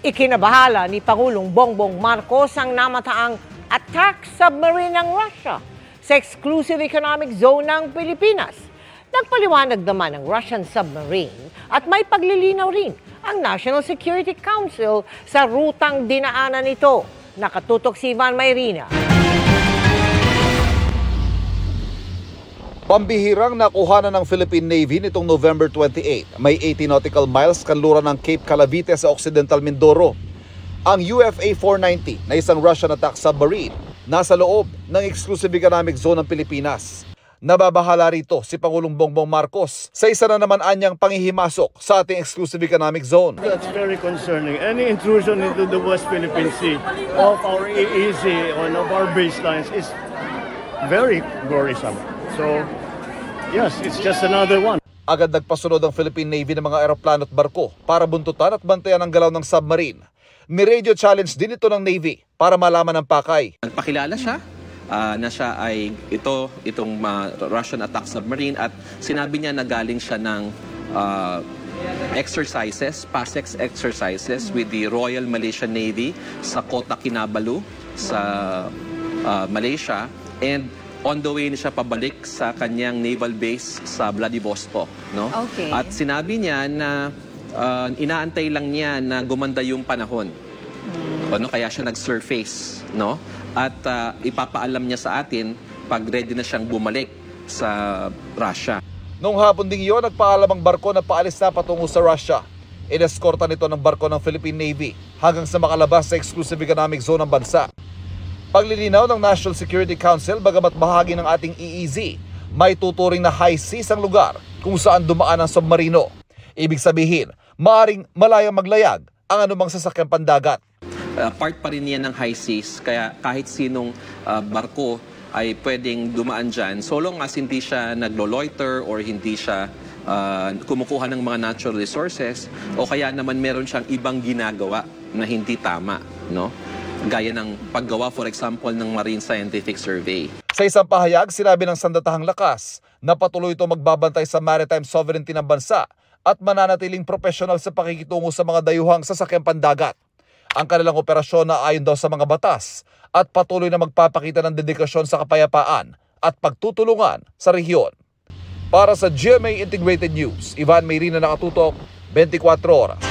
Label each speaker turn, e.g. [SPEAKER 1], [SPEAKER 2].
[SPEAKER 1] Ikinabahala ni Pangulong Bongbong Marcos ang namataang attack submarine ng Russia sa exclusive economic zone ng Pilipinas. Nagpaliwanag naman ng Russian submarine at may paglilinaw rin ang National Security Council sa rutang dinaanan nito. Nakatutok si Ivan Mayrina.
[SPEAKER 2] Pambihirang nakuhanan ng Philippine Navy nitong November 28, may 80 nautical miles kanluran ng Cape Cavite sa Occidental Mindoro. Ang UFA 490 na isang Russian attack submarine nasa loob ng exclusive economic zone ng Pilipinas. Nababahala rito si Pangulong Bongbong Marcos sa isa na naman anyang panghihimasok sa ating exclusive economic zone.
[SPEAKER 3] That's very concerning. Any intrusion into the West Philippine Sea of our EEZ or of our baselines is very worrisome. So, yes, it's just another one.
[SPEAKER 2] Agad nagpasunod ang Philippine Navy ng mga eroplano at barko para buntutan at bantayan ang galaw ng submarine. Ni-radio challenge din ito ng Navy para malaman ang pakay.
[SPEAKER 4] Nagpakilala siya na siya ay itong Russian attack submarine at sinabi niya na galing siya ng exercises, PASEX exercises with the Royal Malaysian Navy sa Kota Kinabalu sa Malaysia, and on the way na siya pabalik sa kanyang naval base sa Vladivostok, no?
[SPEAKER 5] Okay.
[SPEAKER 4] At sinabi niya na inaantay lang niya na gumanda yung panahon. Ano, kaya siya nag-surface, no? At ipapaalam niya sa atin pag ready na siyang bumalik sa Russia.
[SPEAKER 2] Noong hapon ding iyon, nagpaalam ang barko na paalis na patungo sa Russia. Ineskorta nito ng barko ng Philippine Navy hanggang sa makalabas sa exclusive economic zone ng bansa. Paglilinaw ng National Security Council, bagamat bahagi ng ating EEZ, may tuturing na high seas ang lugar kung saan dumaan ang submarino. Ibig sabihin, maaaring malayang maglayag ang anumang sasakyang pandagat.
[SPEAKER 4] Part pa rin yan ng high seas, kaya kahit sinong barko ay pwedeng dumaan dyan, so long as hindi siya naglo-loiter or hindi siya kumukuha ng mga natural resources, o kaya naman meron siyang ibang ginagawa na hindi tama, no? Gaya ng paggawa, for example, ng Marine Scientific Survey.
[SPEAKER 2] Sa isang pahayag, sinabi ng Sandatahang Lakas na patuloy ito magbabantay sa maritime sovereignty ng bansa at mananatiling profesional sa pakikitungo sa mga dayuhang sasakyang pandagat. Ang kanilang operasyon na ayon daw sa mga batas at patuloy na magpapakita ng dedikasyon sa kapayapaan at pagtutulungan sa rehiyon. Para sa GMA Integrated News, Ivan Mayrina, nakatutok, 24 oras.